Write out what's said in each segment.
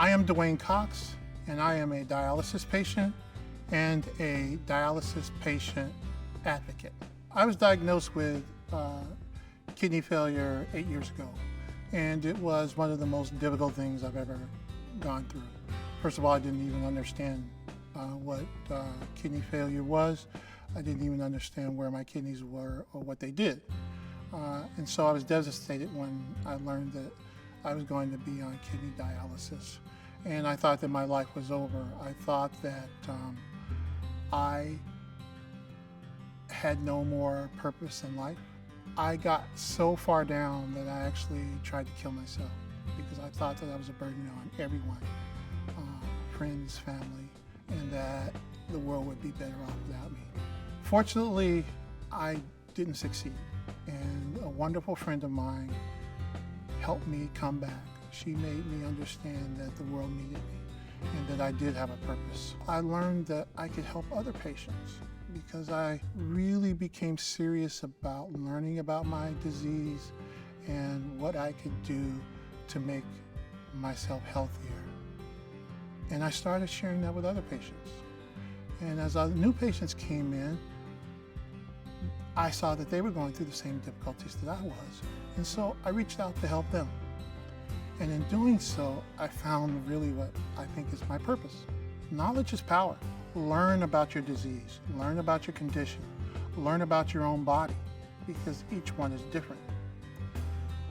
I am DeWayne Cox, and I am a dialysis patient and a dialysis patient advocate. I was diagnosed with kidney failure 8 years ago, and it was one of the most difficult things I've ever gone through. First of all, I didn't even understand what kidney failure was. I didn't even understand where my kidneys were or what they did. And so I was devastated when I learned that I was going to be on kidney dialysis. And I thought that my life was over. I thought that I had no more purpose in life. I got so far down that I actually tried to kill myself because I thought that I was a burden on everyone, friends, family, and that the world would be better off without me. Fortunately, I didn't succeed, and a wonderful friend of mine helped me come back. She made me understand that the world needed me and that I did have a purpose. I learned that I could help other patients because I really became serious about learning about my disease and what I could do to make myself healthier. And I started sharing that with other patients. And as new patients came in, I saw that they were going through the same difficulties that I was. And so I reached out to help them. And in doing so, I found really what I think is my purpose. Knowledge is power. Learn about your disease, learn about your condition, learn about your own body, because each one is different.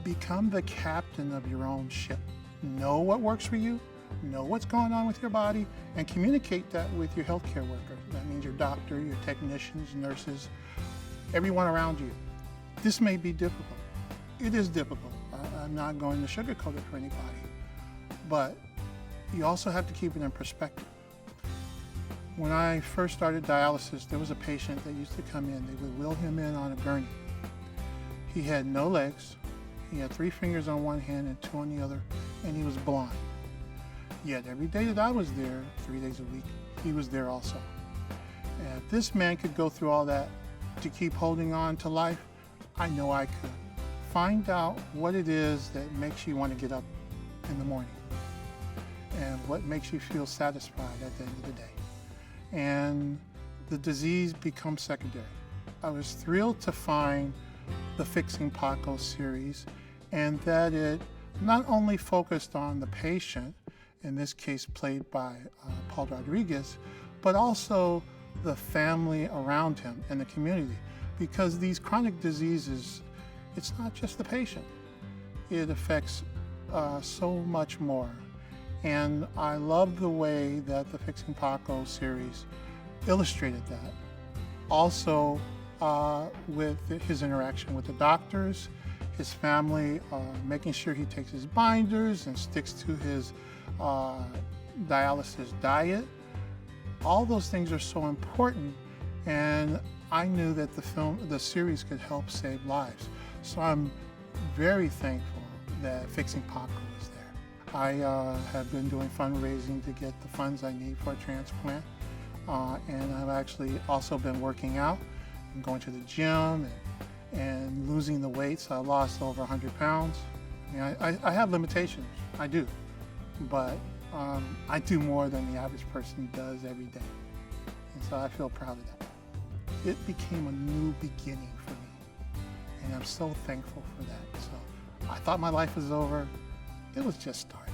Become the captain of your own ship. Know what works for you, know what's going on with your body, and communicate that with your healthcare worker. That means your doctor, your technicians, nurses, everyone around you. This may be difficult. It is difficult. I'm not going to sugarcoat it for anybody, but you also have to keep it in perspective. When I first started dialysis, there was a patient that used to come in. They would wheel him in on a gurney. He had no legs. He had 3 fingers on one hand and 2 on the other, and he was blind. Yet every day that I was there, 3 days a week, he was there also. And if this man could go through all that to keep holding on to life, I know I could. Find out what it is that makes you want to get up in the morning and what makes you feel satisfied at the end of the day. And the disease becomes secondary. I was thrilled to find the Fixing Paco series, and that it not only focused on the patient, in this case played by Paul Rodriguez, but also the family around him and the community. Because these chronic diseases, it's not just the patient. It affects so much more. And I love the way that the Fixing Paco series illustrated that. Also, with his interaction with the doctors, his family, making sure he takes his binders and sticks to his dialysis diet. All those things are so important, and I knew that the series could help save lives. So I'm very thankful that Fixing Paco is there. I have been doing fundraising to get the funds I need for a transplant, and I've actually also been working out and going to the gym and losing the weight. So I lost over 100 pounds. I mean, I have limitations, I do, but I do more than the average person does every day. And so I feel proud of that. It became a new beginning for me, and I'm so thankful for that. So I thought my life was over. It was just starting.